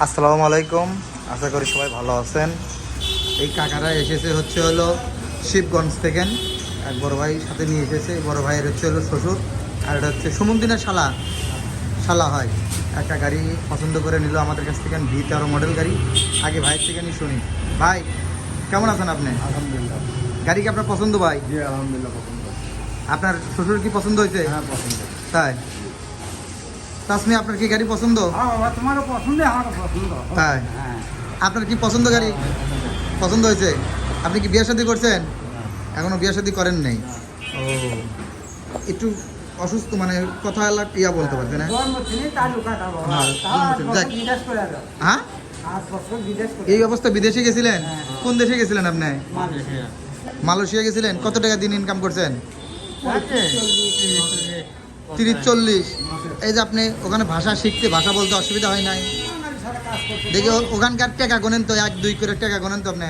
আসসালামু আলাইকুম, আশা করি সবাই ভালো আছেন। এই কাকারা এসেছে হলো শিবগঞ্জ থেকে, এক বড় ভাই সাথে নিয়ে এসেছে। বড় ভাইয়ের হলো শ্বশুর, আর এটা হচ্ছে সুমন্দিনা শালা হয়। একটা গাড়ি পছন্দ করে নিল আমাদের কাছ থেকে, V13 মডেল গাড়ি। আগে ভাইয়ের থেকে নিয়ে শুনি। ভাই কেমন আছেন আপনি? আলহামদুলিল্লাহ। গাড়ি কি আপনার পছন্দ ভাই? জি আলহামদুলিল্লাহ পছন্দ। আপনার শ্বশুর কি পছন্দ হয়েছে? হ্যাঁ পছন্দ। তাই তাসমি, আপনার কি গাড়ি পছন্দ? হ্যাঁ বাবা, তোমারও পছন্দ, আমারও পছন্দ। তাই হ্যাঁ। আপনার কি পছন্দ গাড়ি? পছন্দ হয়েছে। আপনি কি বিয়ে শাদী করছেন? এখনো বিয়ে শাদী করেন নাই? ও, একটু অসুস্থ, মানে কথা ইয়া বলতে পারছে না। হ্যাঁ, এই অবস্থা বিদেশে গেছিলেন? কোন দেশে গেছিলেন আপনি? মালয়েশিয়া গেছিলেন। কত টাকা দিন ইনকাম করছেন? 30-40। এই যে আপনি ওখানে ভাষা শিখতে, ভাষা বলতে অসুবিধা হয় নাই? দেখি ওখানকার টাকা গোনেন তো, 1-2 করে টাকা গোনেন তো আপনি।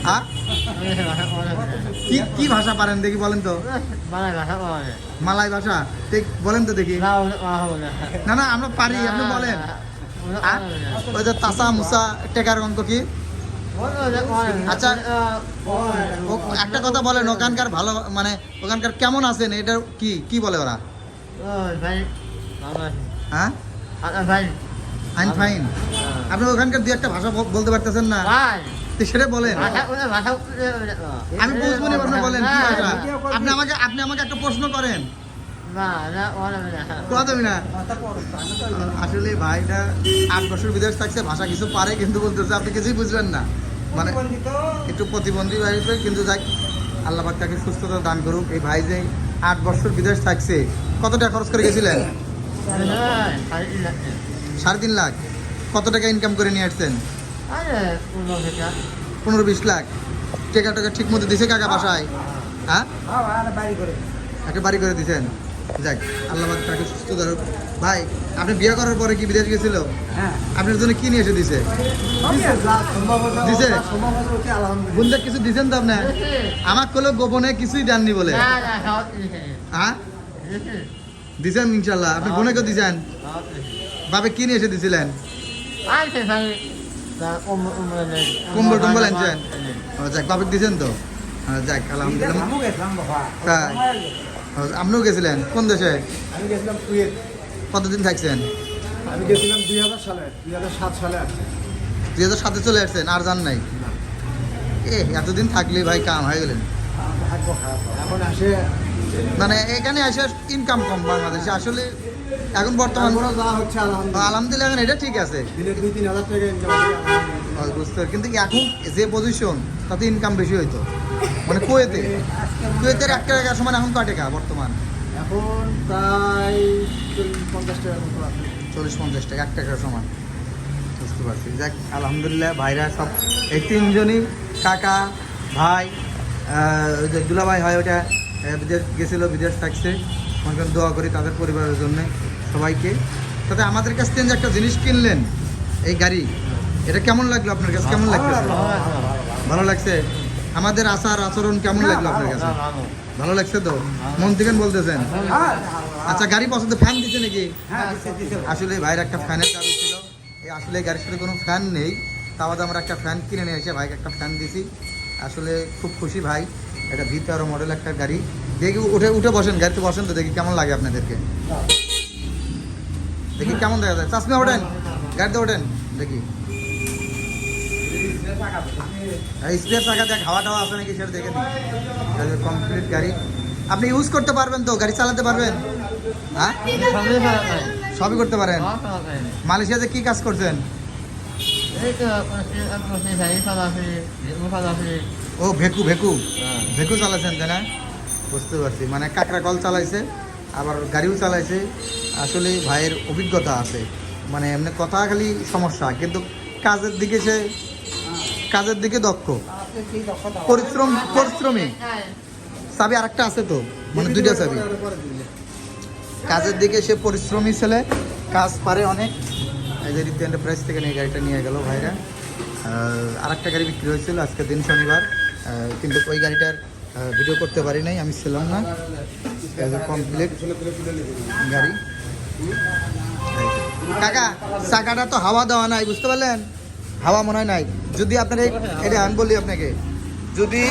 হ্যাঁ, কি ভাষা পারেন দেখি, বলেন তো। মালাই ভাষা ঠিক বলেন তো দেখি। না না, আমরা পারি, আপনি বলেন। ওই যে তাসা মুসা টেকার অঙ্ক কি? আচ্ছা, একটা কথা বলেন, ওখানকার ভালো, মানে ওখানকার কেমন আছেন, এটা কি বলে ওরা? হ্যাঁ, আইন ফাইন। আপনি ওখানকার দু একটা ভাষা বলতে পারতেছেন না, তো সেটা বলেন। আমি বুঝবো না, আপনি বলেন কি ভাষা। আপনি আমাকে একটা প্রশ্ন করেন। আসলে ভাইটা 8 বছর বিদেশ থাকছে, ভাষা কিছু পারে, কিন্তু বলতেছে আপনি কিছুই বুঝবেন না, মানে একটু প্রতিবন্ধী ভাই, কিন্তু যাই আল্লাহ পাক তাকে সুস্থতা দান করুক। এই ভাই যে 8 বছর বিদেশ থাকছে, কত টাকা খরচ করে গেছিলেন? 3.5 লাখ। কত টাকা ইনকাম করে নিয়ে আসছেন? 15-20 লাখ টাকা ঠিক মতো দিছে কাকা বাসায়? হ্যাঁ, একটা বাড়ি করে দিছেন। যাক, আল্লাহ পাক তাকে সুস্থ করুক। ভাই, আপনি বিয়ে করার পরে কি বিদেশ গেছিল? হ্যাঁ। আপনার জন্য কি নিয়ে এসে দিছে? দিছে? বন্ধু কিছু দিছেন তো আপনি? আমার কোলে গোপনে কিছুই দেননি বলে। হ্যাঁ, দিছেন ইনশাল্লাহ। আপনি বোনকে দিছেন? বাবে কি নিয়ে এসে দিছিলেন? কম্বল টম্বল আনছেন? যাক, বাপে দিছেন তো। যাক, আলহামদুলিল্লাহ। তাই আপনিও গেছিলেন? কোন দেশে? আমি গেছিলাম কুয়েত। কতদিন থাকছেন? আমি গেছিলাম 2007 সালে আসছি। 2007-এ চলে আসছেন, আর যান নাই? এতদিন থাকলে ভাই কাম হয়ে গেলেন। এখন আসে মানে এখানে এসে ইনকাম কম বাংলাদেশে আসলে এখন বর্তমান। যা হচ্ছে আলহামদুলিল্লাহ, এখন এটা ঠিক আছে, দিনে 2-3 হাজার টাকা ইনকাম করি। বুঝতে পারি। কিন্তু এখন যে পজিশন, তাতে ইনকাম বেশি হইতো। মানে কুয়েতের 1 টাকার সমান এখন কয় টাকা বর্তমান? এখন প্রায় 40-50 টাকার মতো আছে। 40-50 টাকা 1 টাকার সমান। বুঝতে পারছি। যাক, আলহামদুলিল্লাহ। ভাইরা সব এই 3জনই, কাকা ভাই, ওই যে দুলাভাই হয়, ওটা বিদেশ গেছিলো, বিদেশ থাকছে। অনেক দোয়া করি তাদের পরিবারের জন্য, সবাইকে। তাতে আমাদের কাছ থেকে যে একটা জিনিস কিনলেন, এই গাড়ি, এটা কেমন লাগলো আপনার কাছে? কেমন লাগতেছে? ভালো লাগছে? আমাদের আচার আচরণ কেমন লাগলো আপনার কাছে? ভালো লাগছে তো? মন থেকে বলতেছেন? আচ্ছা, গাড়ি পছন্দ। ফ্যান দিচ্ছে নাকি? আসলে ভাইয়ের একটা ফ্যানের দাবি ছিল। এই আসলে গাড়ির সাথে কোনো ফ্যান নেই, তাও আমরা একটা ফ্যান কিনে নিয়ে এসে ভাইকে একটা ফ্যান দিছি। আসলে খুব খুশি ভাই। এটা V13 মডেল একটা গাড়ি। দেখি উঠে বসেন, গাড়িতে বসেন তো, দেখি কেমন লাগে আপনাদেরকে, দেখি কেমন দেখা যায়। চাষমি ওঠেন, গাড়িতে ওঠেন, দেখি স্পেয়ার চাকা দেখ, হাওয়া টাওয়া আছে নাকি সেটা দেখে দিই। কমপ্লিট গাড়ি। আপনি ইউজ করতে পারবেন তো? গাড়ি চালাতে পারবেন? হ্যাঁ, সবই করতে পারেন। মালয়েশিয়াতে কি কাজ করছেন? ও, ভেকু চালাচ্ছেন, তাই না? বুঝতে পারছি। মানে কাঁকড়া কল চালাইছে, আবার গাড়িও চালাইছে। আসলে ভাইয়ের অভিজ্ঞতা আছে, মানে এমনি কথা খালি সমস্যা, কিন্তু কাজের দিকে দক্ষ, পরিশ্রমী। চাবি আরেকটা আছে তো, মানে 2টা চাবি। কাজের দিকে সে পরিশ্রমী ছেলে, কাজ পারে অনেক। এই যে ঋতু এন্টারপ্রাইজ থেকে নিয়ে গাড়িটা নিয়ে গেল ভাইরা। আরেকটা গাড়ি বিক্রি হয়েছিল আজকে দিন শনিবার, কিন্তু ওই গাড়িটার ভিডিও করতে পারি নাই, আমি ছিলাম না। কমপ্লিট গাড়ি। কাকা চাকাটা তো হাওয়া দেওয়া নাই, বুঝতে পারলেন? হাওয়া মনে হয় নাই। যদি আপনার এটা আমি বলি আপনাকে, যদি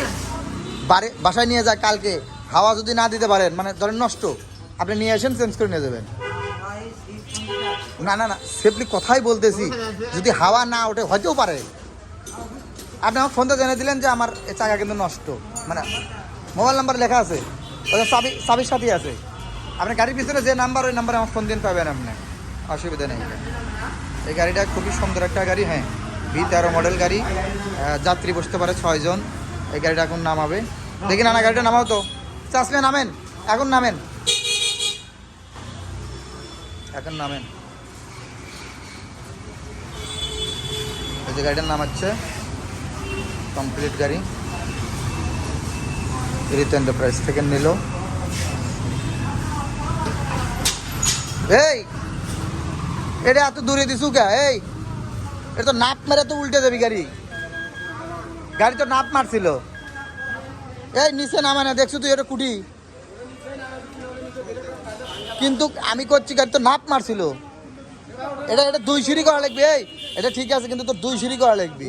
বাসায় নিয়ে যায় কালকে হাওয়া যদি না দিতে পারেন, মানে ধরেন নষ্ট, আপনি নিয়ে আসেন, চেঞ্জ করে নিয়ে যাবেন। না না না, সেফলি কথাই বলতেছি, যদি হাওয়া না ওঠে হয়তেও পারে। আপনি আমার ফোনটা জেনে দিলেন যে আমার এই চাকা কিন্তু নষ্ট, মানে মোবাইল নাম্বার লেখা আছে, ওই চাবির সাথেই আছে। আপনার গাড়ির পিছনে যে নাম্বার, ওই নাম্বারে আমার ফোন দিন পাবেন আপনি, অসুবিধা নেই। এই গাড়িটা খুবই সুন্দর একটা গাড়ি, হ্যাঁ, V13 মডেল গাড়ি, যাত্রী বসতে পারে 6 জন। এই গাড়িটা এখন নামাবে, দেখি না গাড়িটা নামাও তো, চাষলে নামেন, এখন নামেন, এখন নামেন। এই যে গাড়িটার নামাচ্ছে, কমপ্লিট গাড়ি, ঋতু এন্টারপ্রাইজ থেকে নিল। এই এটা এত দূরে দিছু কে? এই এটা তো নাপ মেরে তো উল্টে যাবি গাড়ি, গাড়ি তো নাপ মারছিল। এই নিচে নামে না, দেখছো তুই এটা কুটি, কিন্তু আমি করছি গাড়ি তো নাপ মারছিল। এটা 2 সিঁড়ি করা লাগবে। এই এটা ঠিক আছে, কিন্তু তোর 2 সিঁড়ি করা লাগবে।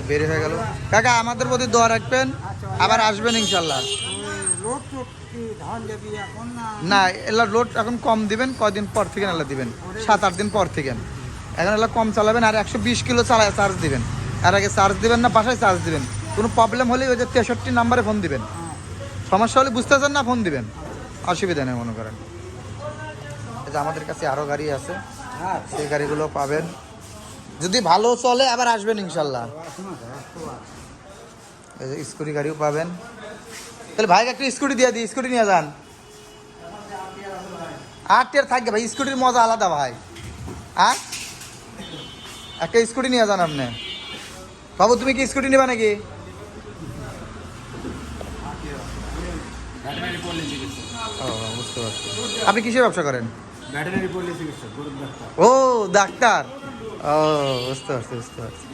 বের হয়ে গেল। কাকা আমাদের প্রতি দোয়া রাখবেন, আবার আসবেন ইনশাল্লাহ। না এলা লোড এখন কম দিবেন, কয়দিন পর থেকে এলা দিবেন, 7-8 দিন পর থেকে। এখন এলা কম চালাবেন, আর 120 কিলো চালায় চার্জ দিবেন। আর আগে চার্জ দিবেন না, বাসায় চার্জ দিবেন। কোনো প্রবলেম হলে ওই যে 63 নাম্বারে ফোন দিবেন, সমস্যা হলে বুঝতেছেন না ফোন দিবেন, অসুবিধা নেই মনে করেন। এই যে আমাদের কাছে আরও গাড়ি আছে, সেই গাড়িগুলো পাবেন, যদি ভালো চলে আবার আসবেন ইনশাল্লাহ। এই যে স্কুটি গাড়িও পাবেন। তাহলে ভাইকে একটা স্কুটি দিয়ে দিই, স্কুটি নিয়ে যান। 8 টিয়ার থাকবে ভাই, স্কুটির মজা আলাদা ভাই। হ্যাঁ, একটা স্কুটি নিয়ে যান আপনি। বাবু তুমি কি স্কুটি নেবা নাকি? ও বুঝতে পারছি। আপনি কিসের ব্যবসা করেন? ও ডাক্তার, ও বুঝতে পারছি, বুঝতে পারছি।